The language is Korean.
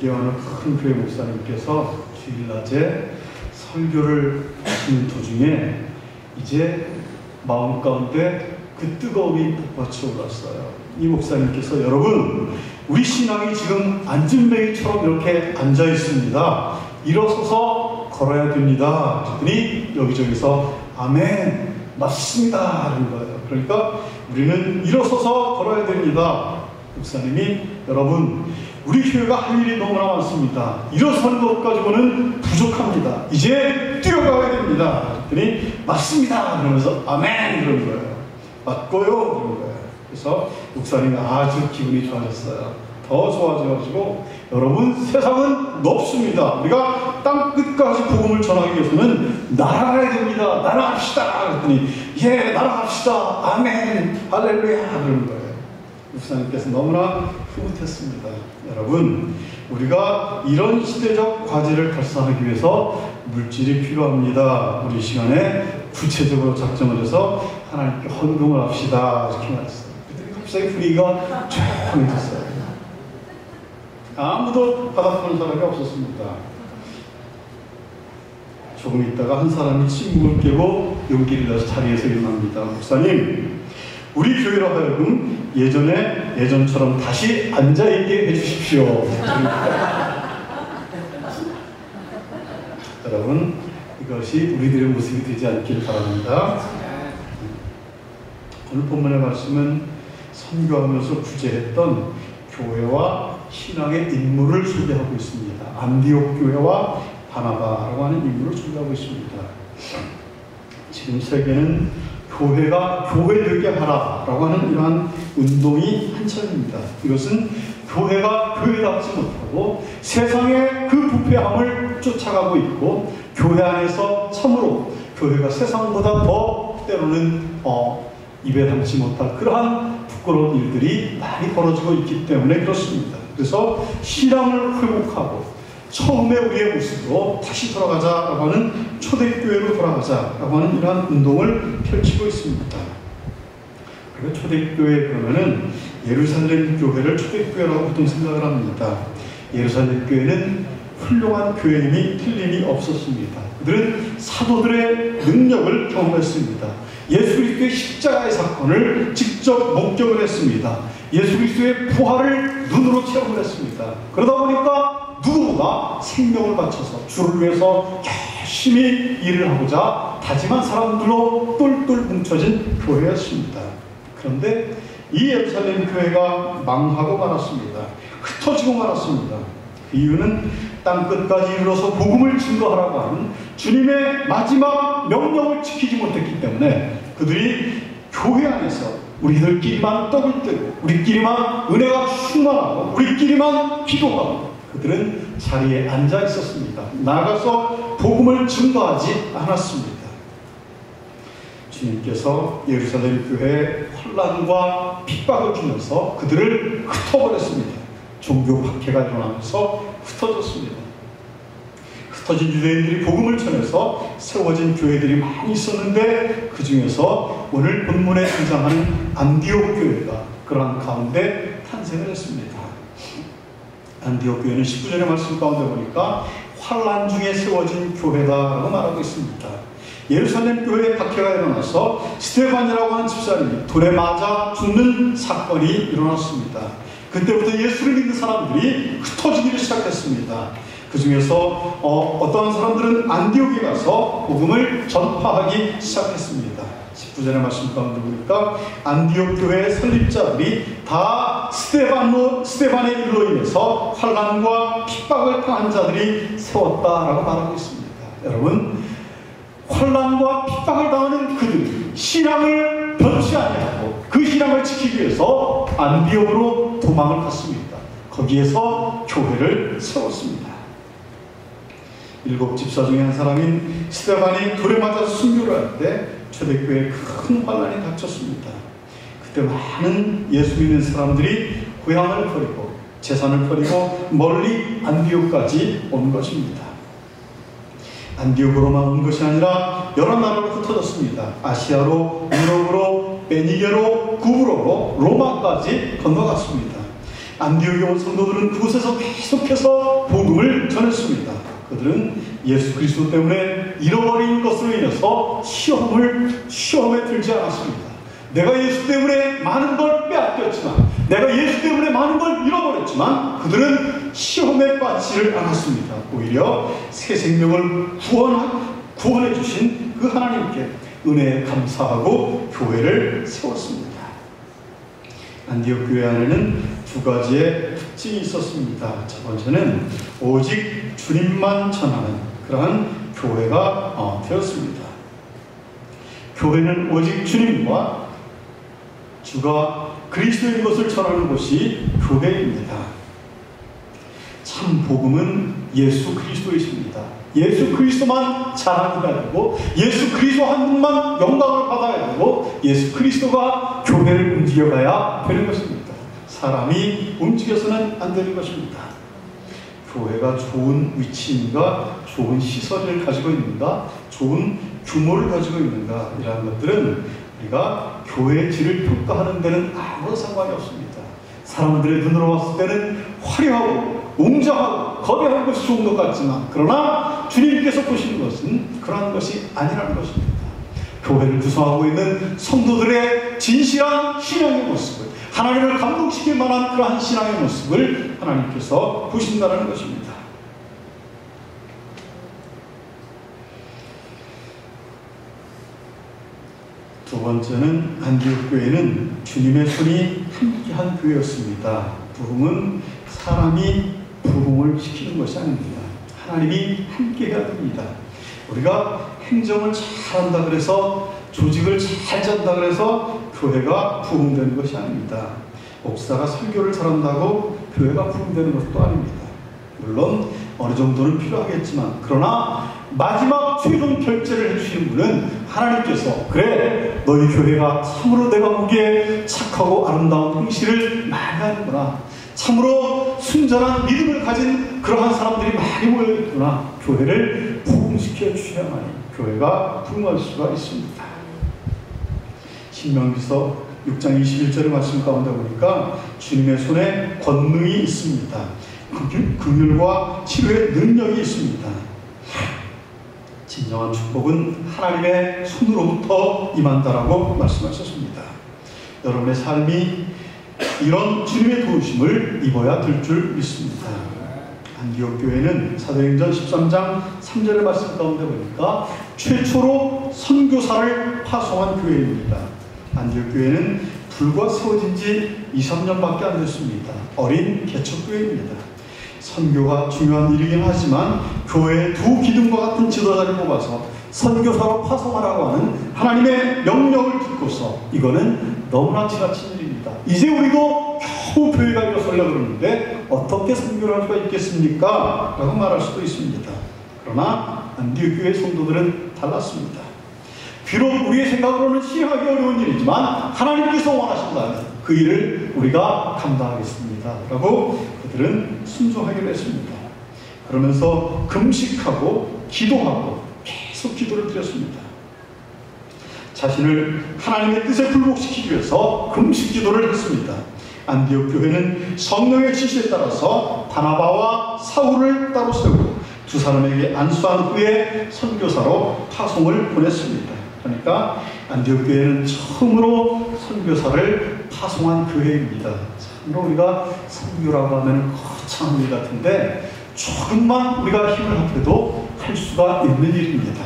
여기에 어느 큰 교회 목사님께서 주일낮에 설교를 하시는 도중에 이제 마음 가운데 그 뜨거움이 북받쳐 올랐어요. 이 목사님께서 여러분, 우리 신앙이 지금 안진뱅이처럼 이렇게 앉아 있습니다. 일어서서 걸어야 됩니다. 그랬더니 여기저기서 아멘, 맞습니다 하는 거예요. 그러니까 우리는 일어서서 걸어야 됩니다. 목사님이 여러분, 우리 교회가 할 일이 너무나 많습니다. 일어서는 것 가지고는 부족합니다. 이제 뛰어가야 됩니다. 그랬더니 맞습니다 그러면서 아멘 그런 거예요. 맞고요 그런 거예요. 그래서 목사님이 아주 기분이 좋아졌어요. 더 좋아져가지고 여러분, 세상은 넓습니다. 우리가 땅 끝까지 복음을 전하기 위해서는 날아가야 됩니다. 날아갑시다 그랬더니 예, 날아갑시다. 아멘 할렐루야 그런 거예요. 목사님께서 너무나 흐뭇했습니다. 여러분, 우리가 이런 시대적 과제를 달성하기 위해서 물질이 필요합니다. 우리 시간에 구체적으로 작정을 해서 하나님께 헌금을 합시다 이렇게 말했어요. 그때 갑자기 분위기가 조용해졌어요. 아무도 받아보는 사람이 없었습니다. 조금 있다가 한 사람이 침묵을 깨고 용기를 내서 자리에서 일어납니다. 목사님, 우리 교회로 하여금 예전처럼 다시 앉아있게 해주십시오. 여러분, 이것이 우리들의 모습이 되지 않길 바랍니다. 오늘 본문의 말씀은 선교하면서 구제했던 교회와 신앙의 인물을 소개하고 있습니다. 안디옥 교회와 바나바라고 하는 인물을 소개하고 있습니다. 지금 세계는 교회가 교회되게 하라라고 하는 이러한 운동이 한창입니다. 이것은 교회가 교회답지 못하고 세상의 그 부패함을 쫓아가고 있고, 교회 안에서 참으로 교회가 세상보다 더 때로는 입에 담지 못할 그러한 부끄러운 일들이 많이 벌어지고 있기 때문에 그렇습니다. 그래서 신앙을 회복하고 처음에 우리의 모습으로 다시 돌아가자라고 하는, 초대교회로 돌아가자라고 하는 이러한 운동을 펼치고 있습니다. 그리고 초대교회 그러면은 예루살렘 교회를 초대교회라고 보통 생각을 합니다. 예루살렘 교회는 훌륭한 교회임이 틀림이 없었습니다. 그들은 사도들의 능력을 경험했습니다. 예수 그리스도의 십자가의 사건을 직접 목격을 했습니다. 예수 그리스도의 부활을 눈으로 체험을 했습니다. 그러다 보니까 누구보다 생명을 바쳐서 주를 위해서 열심히 일을 하고자 다짐한 사람들로 똘똘 뭉쳐진 교회였습니다. 그런데 이 예루살렘 교회가 망하고 말았습니다. 흩어지고 말았습니다. 그 이유는 땅끝까지 이르러서 복음을 증거하라고 하는 주님의 마지막 명령을 지키지 못했기 때문에 그들이 교회 안에서 우리들끼리만 떡을 떼고 우리끼리만 은혜가 충만하고 우리끼리만 기도하고 그들은 자리에 앉아 있었습니다. 나가서 복음을 증거하지 않았습니다. 주님께서 예루살렘 교회에 혼란과 핍박을 주면서 그들을 흩어버렸습니다. 종교 박해가 일어나면서 흩어졌습니다. 흩어진 유대인들이 복음을 전해서 세워진 교회들이 많이 있었는데, 그 중에서 오늘 본문에 등장하는 안디옥 교회가 그러한 가운데 탄생을 했습니다. 안디옥 교회는 19절의 말씀 가운데 보니까 환란 중에 세워진 교회다라고 말하고 있습니다. 예루살렘 교회에 박해가 일어나서 스데반이라고 하는 집사님이 돌에 맞아 죽는 사건이 일어났습니다. 그때부터 예수를 믿는 사람들이 흩어지기를 시작했습니다. 그 중에서 어떠한 사람들은 안디옥에 가서 복음을 전파하기 시작했습니다. 19절의 말씀 가운데 보니까 안디옥 교회의 설립자들이 다 스데반의 일로 인해서 환난과 핍박을 당한 자들이 세웠다라고 말하고 있습니다. 여러분, 환난과 핍박을 당하는 그들이 신앙을 변치 아니하고 그 신앙을 지키기 위해서 안디옥으로 도망을 갔습니다. 거기에서 교회를 세웠습니다. 7 집사 중에 한 사람인 스데반이 돌에 맞아서 순교를 할 때 초대교회에 큰 환난이 닥쳤습니다. 그때 많은 예수 믿는 사람들이 고향을 버리고 재산을 버리고 멀리 안디옥까지 온 것입니다. 안디옥으로만 온 것이 아니라 여러 나라로 흩어졌습니다. 아시아로, 유럽으로, 베니게로, 구브로로, 로마까지 건너갔습니다. 안디옥에 온 성도들은 그곳에서 계속해서 복음을 전했습니다. 그들은 예수 그리스도 때문에 잃어버린 것으로 인해서 시험에 들지 않았습니다. 내가 예수 때문에 많은 걸 빼앗겼지만, 내가 예수 때문에 많은 걸 잃어버렸지만 그들은 시험에 빠지지를 않았습니다. 오히려 새 생명을 구원해 주신 그 하나님께 은혜에 감사하고 교회를 세웠습니다. 안디옥 교회 안에는 두 가지의 특징이 있었습니다. 첫 번째는 오직 주님만 전하는 그러한 교회가 되었습니다. 교회는 오직 주님과 주가 그리스도인 것을 전하는 곳이 교회입니다. 참 복음은 예수 그리스도이십니다. 예수 그리스도만 자랑해야 되고, 예수 그리스도 한 분만 영광을 받아야 되고, 예수 그리스도가 교회를 움직여가야 되는 것입니다. 사람이 움직여서는 안 되는 것입니다. 교회가 좋은 위치인가, 좋은 시설을 가지고 있는가, 좋은 규모를 가지고 있는가, 이러한 것들은 우리가 교회의 질을 평가하는 데는 아무 상관이 없습니다. 사람들의 눈으로 봤을 때는 화려하고 웅장하고 거대한 것이 좋은 것 같지만, 그러나 주님께서 보시는 것은 그러한 것이 아니라는 것입니다. 교회를 구성하고 있는 성도들의 진실한 신앙의 모습을, 하나님을 감동시킬 만한 그러한 신앙의 모습을 하나님께서 보신다는 것입니다. 두 번째는 안디옥 교회는 주님의 손이 함께한 교회였습니다. 부흥은 사람이 부흥을 시키는 것이 아닙니다. 하나님이 함께해야 됩니다. 우리가 행정을 잘한다 그래서, 조직을 잘 짠다 그래서 교회가 부흥되는 것이 아닙니다. 목사가 설교를 잘한다고 교회가 부흥되는 것도 아닙니다. 물론 어느 정도는 필요하겠지만, 그러나 마지막 최종 결제를 해주시는 분은 하나님께서, 그래 너희 교회가 참으로 내가 보기에 착하고 아름다운 행실을 많이 하는구나, 참으로 순전한 믿음을 가진 그러한 사람들이 많이 모여있구나, 교회를 부흥시켜 주셔야만이 교회가 부흥할 수가 있습니다. 신명기서 6장 21절의 말씀 가운데 보니까 주님의 손에 권능이 있습니다. 긍휼과 치료의 능력이 있습니다. 진정한 축복은 하나님의 손으로부터 임한다라고 말씀하셨습니다. 여러분의 삶이 이런 주님의 도우심을 입어야 될 줄 믿습니다. 안디옥 교회는 사도행전 13장 3절의 말씀 가운데 보니까 최초로 선교사를 파송한 교회입니다. 안디옥 교회는 불과 세워진 지 2, 3년밖에 안 됐습니다. 어린 개척교회입니다. 선교가 중요한 일이긴 하지만 교회의 두 기둥과 같은 지도자를 뽑아서 선교사로 파송하라고 하는 하나님의 명령을 듣고서, 이거는 너무나 지나친 일입니다. 이제 우리도 겨우 교회가 일어서려고 그러는데 어떻게 선교를 할 수가 있겠습니까? 라고 말할 수도 있습니다. 그러나 안디옥 교회 성도들은 달랐습니다. 비록 우리의 생각으로는 시행하기 어려운 일이지만 하나님께서 원하신다면 그 일을 우리가 감당하겠습니다 라고 그들은 순종하기로 했습니다. 그러면서 금식하고 기도하고 계속 기도를 드렸습니다. 자신을 하나님의 뜻에 굴복시키기 위해서 금식 기도를 했습니다. 안디옥 교회는 성령의 지시에 따라서 바나바와 사울을 따로 세우고 두 사람에게 안수한 후에 선교사로 파송을 보냈습니다. 그러니까 안디옥 교회는 처음으로 선교사를 파송한 교회입니다. 참으로 우리가 선교라고 하면 거창한 일 같은데 조금만 우리가 힘을 합해도 할 수가 있는 일입니다.